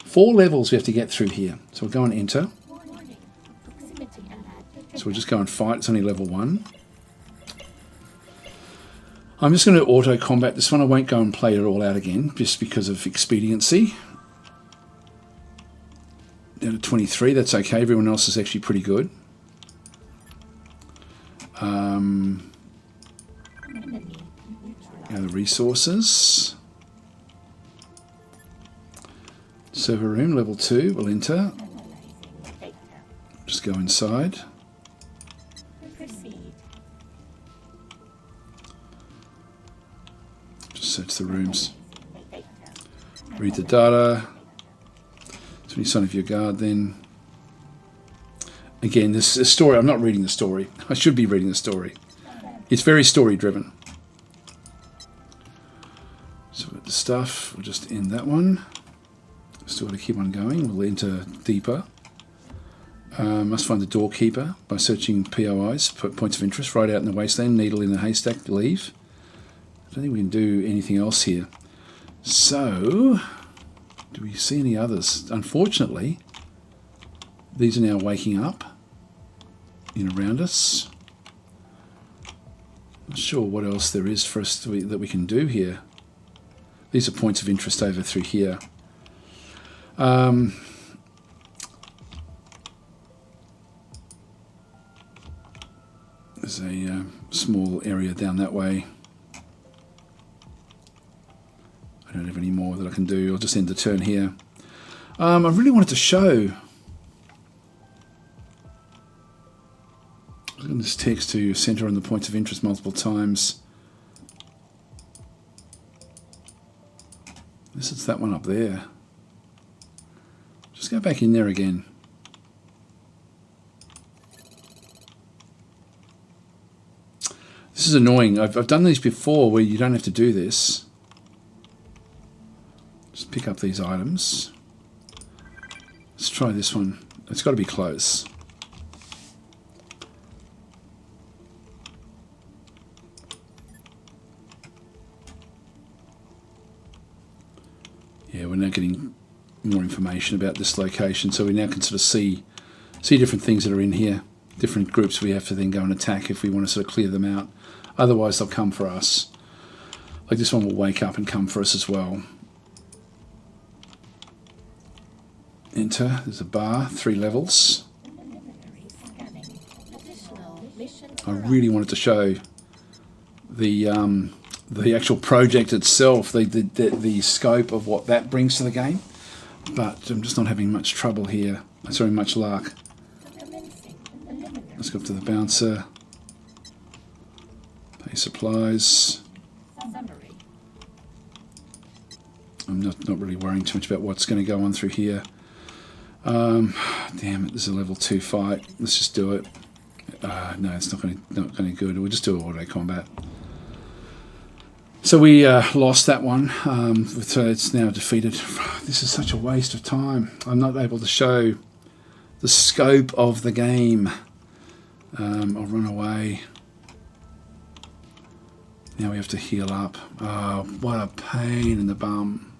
4 levels we have to get through here. So we'll go and enter. Warning. Proximity alert. So we'll just go and fight. It's only level 1. I'm just going to auto combat this one. I won't go and play it all out again just because of expediency. Down to 23, that's okay. Everyone else is actually pretty good. Enemy. Now the resources. Server room, level 2, we'll enter. Data. Just go inside. Proceed. Just search the rooms. Data. Read the data. So when you sign off your guard then. Again, this story, I'm not reading the story. I should be reading the story. It's very story driven. So with the stuff, we'll just end that one. Still got to keep on going. We'll enter deeper. Must find the doorkeeper by searching POIs, points of interest, right out in the wasteland, needle in a haystack, leave. I don't think we can do anything else here. So, do we see any others? Unfortunately, these are now waking up in around us. Not sure what else there is for us that we can do here. These are points of interest over through here. There's a small area down that way. I don't have any more more that I can do. I'll just end the turn here. I really wanted to show. I'm going to this text to center on the points of interest multiple times. This is that one up there. Just go back in there again. This is annoying. I've done these before where you don't have to do this. Just pick up these items. Let's try this one. It's got to be close. Yeah, we're now getting more information about this location, so we now can sort of see different things that are in here, different groups we have to then go and attack if we want to sort of clear them out. Otherwise they'll come for us. Like this one will wake up and come for us as well. Enter. There's a bar, 3 levels. I really wanted to show the actual project itself, the scope of what that brings to the game, but I'm just not having much trouble here. Sorry, much luck. Let's go up to the bouncer. Pay supplies. I'm not really worrying too much about what's going to go on through here. Damn it, this is a level 2 fight. Let's just do it. No, it's not going to be good. We'll just do auto combat. So we lost that one. So it's now defeated. This is such a waste of time. I'm not able to show the scope of the game. I'll run away. Now we have to heal up. Oh, what a pain in the bum.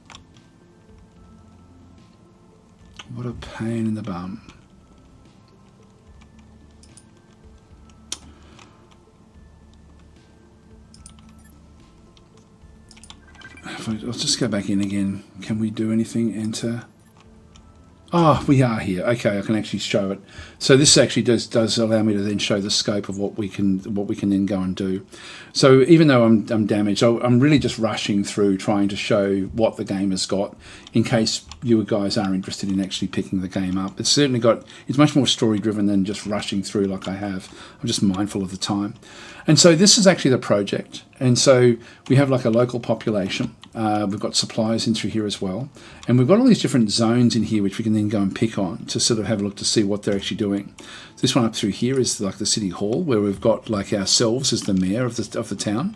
What a pain in the bum. I'll just go back in again. Can we do anything? Enter. Oh, we are here. Okay, I can actually show it. So this actually does allow me to then show the scope of what we can then go and do. So even though I'm damaged, I'm really just rushing through trying to show what the game has got in case you guys are interested in actually picking the game up. It's certainly it's much more story driven than just rushing through like I have. I'm just mindful of the time. And so this is actually the project. And so we have like a local population. We've got supplies in through here as well. And we've got all these different zones in here which we can then go and pick on to sort of have a look to see what they're actually doing. This one up through here is like the city hall where we've got like ourselves as the mayor of the town.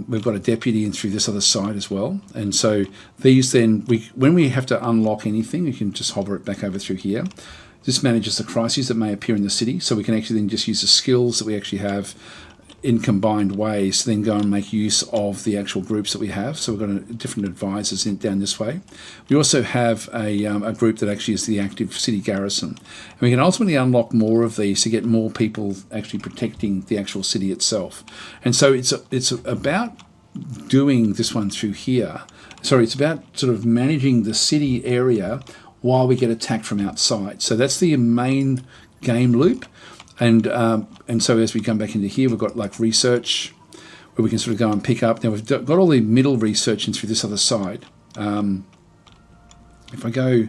We've got a deputy in through this other side as well. And so these then, when we have to unlock anything, we can just hover it back over through here. This manages the crises that may appear in the city. So we can actually then just use the skills that we actually have in combined ways to then go and make use of the actual groups that we have. So we've got different advisors down this way. We also have a group that actually is the active city garrison. And we can ultimately unlock more of these to get more people actually protecting the actual city itself. And so it's about doing this one through here. Sorry, it's about sort of managing the city area while we get attacked from outside. So that's the main game loop. And so as we come back into here, we've got like research where we can sort of go and pick up. Now we've got all the middle research in through this other side. If I go,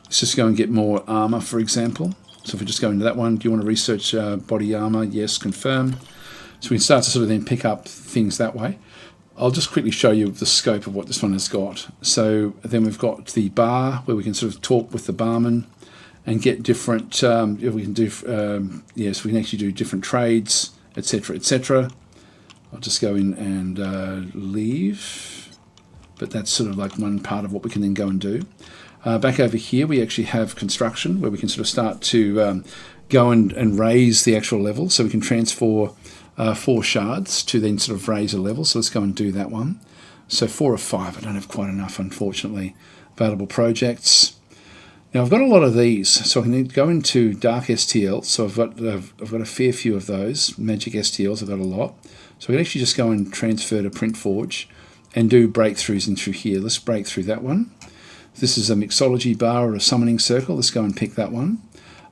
let's just go and get more armor, for example. So if we just go into that one, do you want to research body armor? Yes, confirm. So we can start to sort of then pick up things that way. I'll just quickly show you the scope of what this one has got. So then we've got the bar where we can sort of talk with the barman and get different, we can do, yes, we can actually do different trades, etc., etc. I'll just go in and leave, but that's sort of like one part of what we can then go and do. Back over here, we actually have construction, where we can sort of start to go and raise the actual level, so we can transfer 4 shards to then sort of raise a level, so let's go and do that one. So 4 or 5, I don't have quite enough, unfortunately. Available projects. Now I've got a lot of these, so I can go into Dark STL. So I've got a fair few of those. Magic STLs, I've got a lot. So I can actually just go and transfer to Print Forge and do breakthroughs in through here. Let's break through that one. This is a mixology bar or a summoning circle. Let's go and pick that one.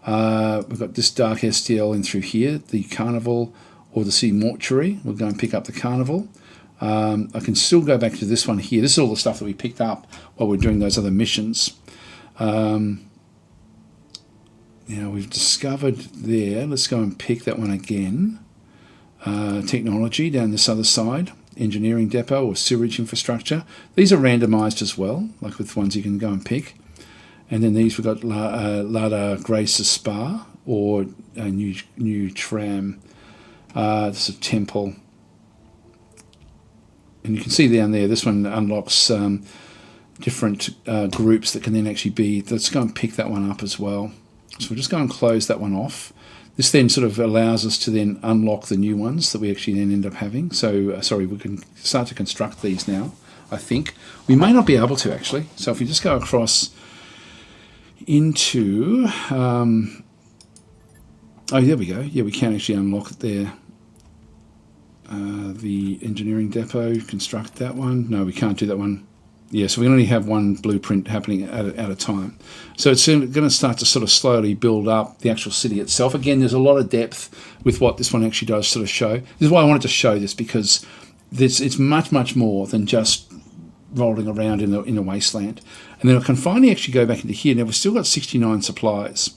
We've got this Dark STL in through here, the carnival or the sea mortuary. We'll go and pick up the carnival. I can still go back to this one here. This is all the stuff that we picked up while we're doing those other missions. Now we've discovered there. Let's go and pick that one again. Technology down this other side. Engineering depot or sewage infrastructure. These are randomised as well, like with ones you can go and pick. And then these we've got Lada Grace's Spa or a new tram. This is a temple. And you can see down there, this one unlocks different groups that can then actually be. Let's go and pick that one up as well. So we'll just go and close that one off. This then sort of allows us to then unlock the new ones that we actually then end up having. So, sorry, we can start to construct these now, I think. We may not be able to, actually. So if we just go across into... oh, there we go. Yeah, we can actually unlock it there. The engineering depot, construct that one. No, we can't do that one. Yeah, so we only have one blueprint happening at a time. So it's going to start to sort of slowly build up the actual city itself. Again, there's a lot of depth with what this one actually does sort of show. This is why I wanted to show this, because it's much, much more than just rolling around in a wasteland. And then I can finally actually go back into here. Now, we've still got 69 supplies.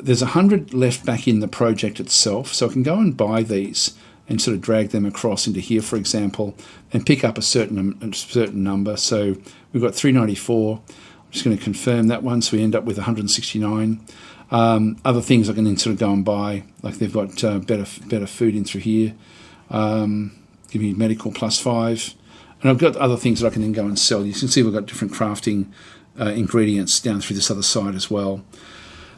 There's 100 left back in the project itself, so I can go and buy these and sort of drag them across into here, for example, and pick up a certain number. So we've got 394. I'm just going to confirm that one, so we end up with 169. Other things I can then sort of go and buy, like they've got better food in through here. Give me medical +5. And I've got other things that I can then go and sell. You can see we've got different crafting ingredients down through this other side as well.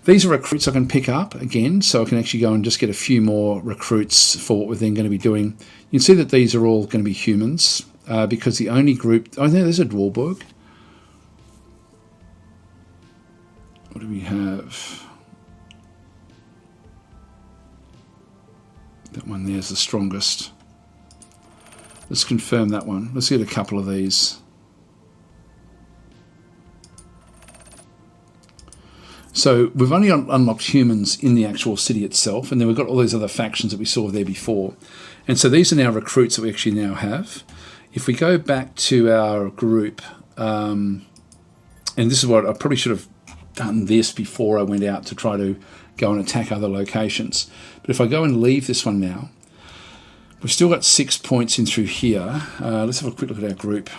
These are recruits I can pick up again, so I can actually go and just get a few more recruits for what we're then going to be doing. You can see that these are all going to be humans, because the only group... Oh, no, there's a Dwarborg. What do we have? That one there's the strongest. Let's confirm that one. Let's get a couple of these. So we've only unlocked humans in the actual city itself, and then we've got all these other factions that we saw there before. And so these are now recruits that we actually now have. If we go back to our group, and this is what I probably should have done this before I went out to try to go and attack other locations. But if I go and leave this one now, we've still got 6 points in through here. Let's have a quick look at our group.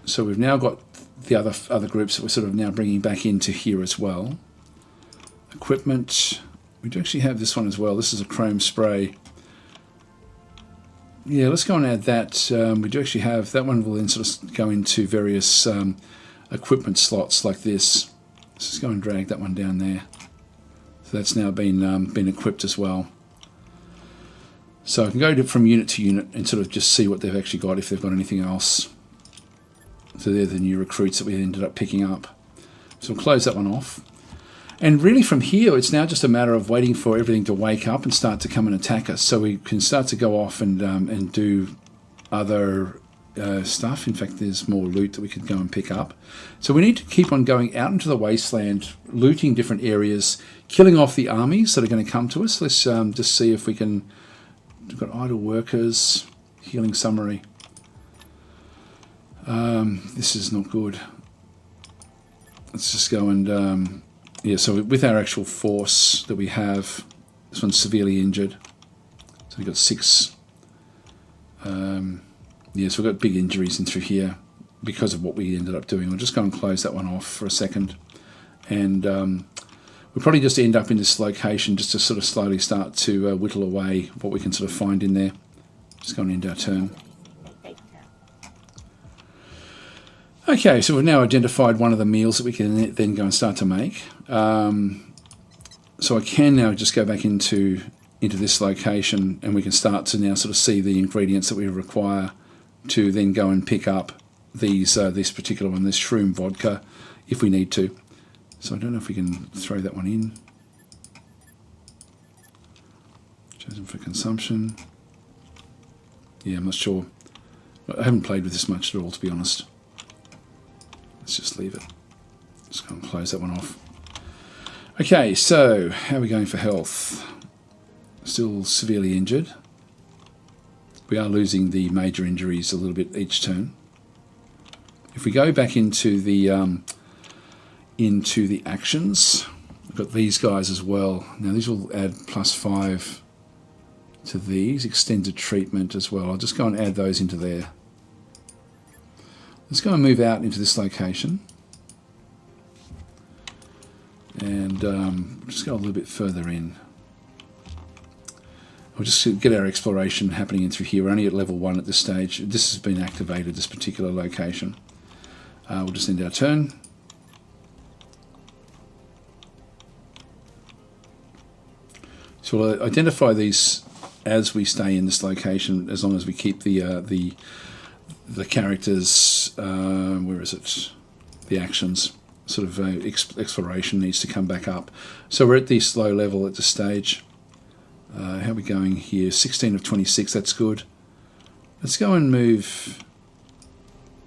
So we've now got the other groups that we're sort of now bringing back into here as well. Equipment. We do actually have this one as well. This is a chrome spray. Yeah, let's go and add that. We do actually have that one. Will then sort of go into various equipment slots like this. Let's just go and drag that one down there. So that's now been equipped as well. So I can go from unit to unit and sort of just see what they've actually got, if they've got anything else. So they're the new recruits that we ended up picking up. So we'll close that one off. And really from here, it's now just a matter of waiting for everything to wake up and start to come and attack us. So we can start to go off and do other stuff. In fact, there's more loot that we could go and pick up. So we need to keep on going out into the wasteland, looting different areas, killing off the armies that are going to come to us. Let's just see if we can... We've got idle workers, healing summary. This is not good. Let's just go and... yeah, so with our actual force that we have, this one's severely injured. So we've got 6... yeah, so we've got big injuries in through here because of what we ended up doing. We'll just go and close that one off for a second. And we'll probably just end up in this location just to sort of slowly start to whittle away what we can sort of find in there. Just going to end our turn. Okay, so we've now identified one of the meals that we can then go and start to make. So I can now just go back into this location, and we can start to now sort of see the ingredients that we require to then go and pick up this particular one, this shroom vodka, if we need to. So I don't know if we can throw that one in. Chosen for consumption. Yeah, I'm not sure. I haven't played with this much at all, to be honest. Let's just leave it. Just go and close that one off. Okay, so how are we going for health? Still severely injured. we are losing the major injuries a little bit each turn. If we go back into the actions, we've got these guys as well. Now these will add +5 to these, extended treatment as well. I'll just go and add those into there. Let's go and move out into this location. And just go a little bit further in. We'll just get our exploration happening in through here. We're only at level 1 at this stage. This has been activated, this particular location. We'll just end our turn. So we'll identify these as we stay in this location, as long as we keep the characters, where is it? The actions, sort of exploration needs to come back up. So we're at the slow level at this stage. How are we going here? 16 of 26, that's good. Let's go and move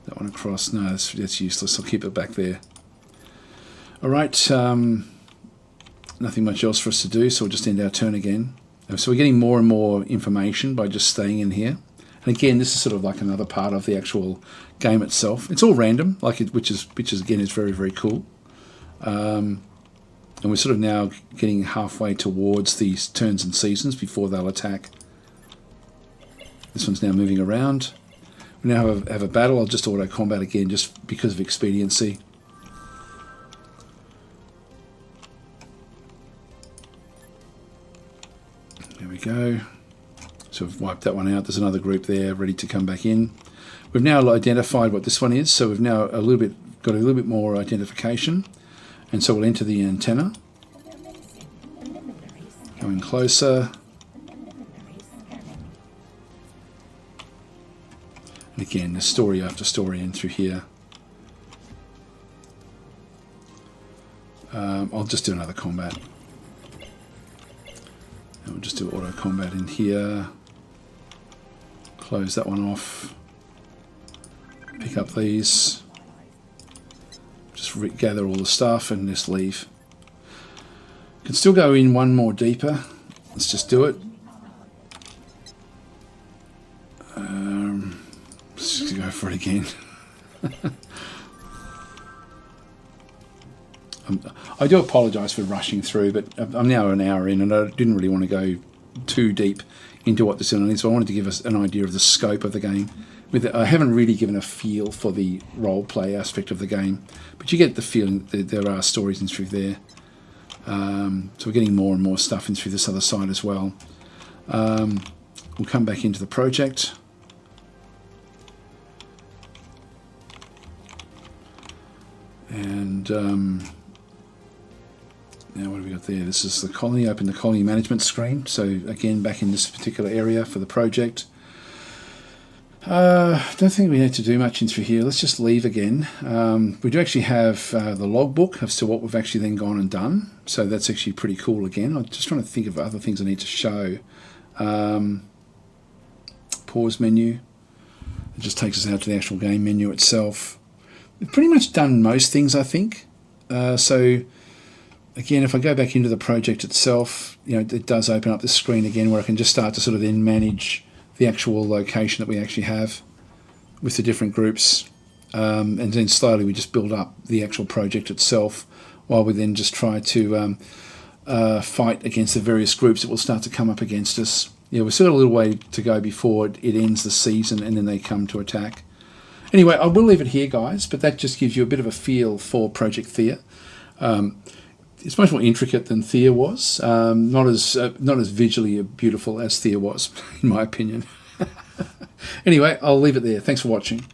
that one across. No, that's useless. I'll keep it back there. All right, nothing much else for us to do, so we'll just end our turn again. So we're getting more and more information by just staying in here. And again, this is sort of like another part of the actual game itself. It's all random, which is again is very, very cool. And we're sort of now getting halfway towards these turns and seasons before they'll attack. This one's now moving around. We now have a battle. I'll just auto combat again, just because of expediency. There we go. So we've wiped that one out. There's another group there ready to come back in. We've now identified what this one is, so we've now got a little bit more identification. And so we'll enter the antenna. Going closer. And again, there's story after story in through here. I'll just do another combat. And we'll just do auto combat in here. Close that one off. Pick up these. Just gather all the stuff and just leave. Can still go in one more deeper. Let's just do it. Just go for it again. I do apologise for rushing through, but I'm now an hour in and I didn't really want to go too deep into what this is. So I wanted to give us an idea of the scope of the game. I haven't really given a feel for the role play aspect of the game, but you get the feeling that there are stories in through there. So we're getting more and more stuff in through this other side as well. We'll come back into the project. And now what have we got there? This is the colony. Open the colony management screen. So again, back in this particular area for the project. Don't think we need to do much in through here. Let's just leave again. We do actually have the logbook as to what we've actually then gone and done. So that's actually pretty cool again. I'm just trying to think of other things I need to show. Pause menu. It just takes us out to the actual game menu itself. We've pretty much done most things, I think. So again, if I go back into the project itself, it does open up this screen again where I can just start to sort of then manage the actual location that we actually have with the different groups, and then slowly we just build up the actual project itself while we then just try to fight against the various groups that will start to come up against us. We've still got a little way to go before it ends the season and then they come to attack. Anyway, I will leave it here, guys, but that just gives you a bit of a feel for Project Thea. It's much more intricate than Thea was. Not as visually beautiful as Thea was, in my opinion. Anyway, I'll leave it there. Thanks for watching.